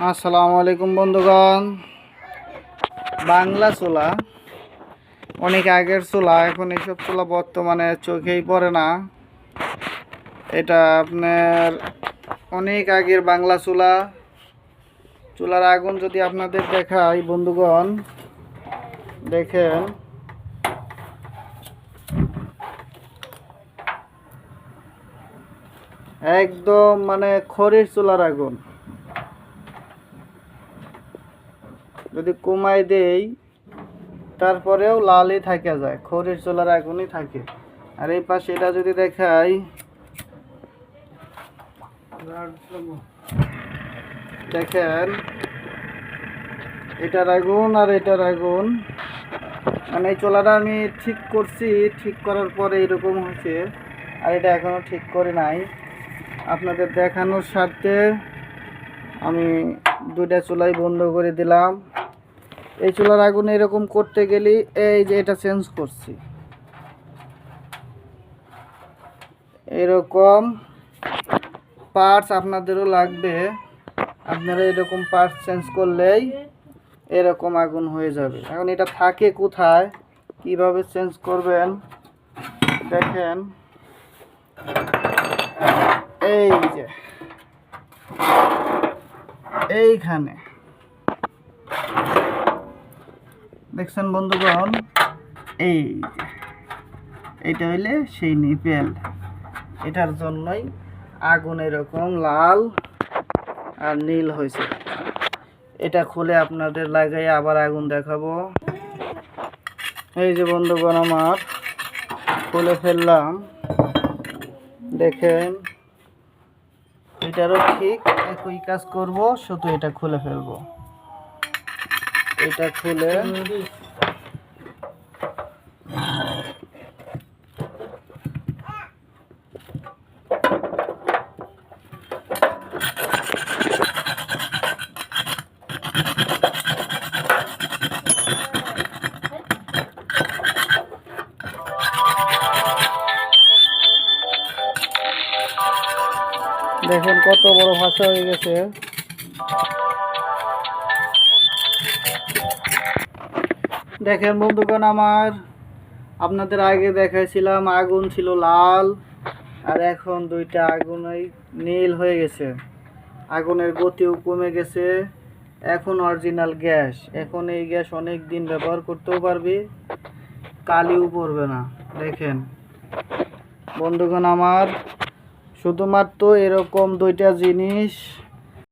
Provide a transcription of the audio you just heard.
আসসালামু আলাইকুম বন্ধুগণ। বাংলা চুলা অনেক আগের চুলা, এখন এইসব চুলা বর্তমানে চোখেই পড়ে না। এটা আপনার অনেক আগের বাংলা চুলা। চুলার আগুন যদি আপনাদের দেখাই বন্ধুগণ, দেখেন একদম খড়ির চুলার আগুন। যদি কমাই দেই তারপরেও লালই থাকে যায়, খড়ির চুলার আগুনই থাকে। আর এই পাশে এটা যদি দেখাই, দেখেন এটার আগুন আর এটার আগুন। এই চুলাটা আমি ঠিক করছি, ঠিক করার পরে এরকম হয়েছে। আর এটা এখনো ঠিক করে নাই। আপনাদের দেখানোর স্বার্থে আমি দুইটা চুলাই বন্ধ করে দিলাম। এই চুলার আগুন এরকম করতে গেলে এই যে এটা চেঞ্জ করছি, এরকম পার্টস আপনাদেরও লাগবে। আপনারা এরকম পার্টস চেঞ্জ করলেই এরকম আগুন হয়ে যাবে। এখন এটা থাকে কোথায়, কিভাবে চেঞ্জ করবেন দেখেন। এই যে এইখানে দেখছেন বন্ধুগণ, এই যে এটা হইলে সেই নিপেল। এটার জন্যই আগুন এরকম লাল আর নীল হয়েছে। এটা খুলে আপনাদের লাগাই আবার আগুন দেখাবো। এই যে বন্ধুগণ আমার খুলে ফেললাম, দেখেন এটারও ঠিক একই কাজ করব, শুধু এটা খুলে ফেলবো। এটা খুলে দেখেন কত বড় ভাষা হয়ে গেছে। দেখেন বন্ধুগণ আমার, আপনাদের আগে দেখাইছিলাম আগুন ছিল লাল, আর এখন দুইটা আগুনই নীল হয়ে গেছে। আগুনের গতিও কমে গেছে। এখন অরিজিনাল গ্যাস। এখন এই গ্যাস অনেক দিন ব্যবহার করতেও পারবি, কালিও পড়বে না। দেখেন বন্ধুগণ আমার, শুধুমাত্র এরকম দুইটা জিনিস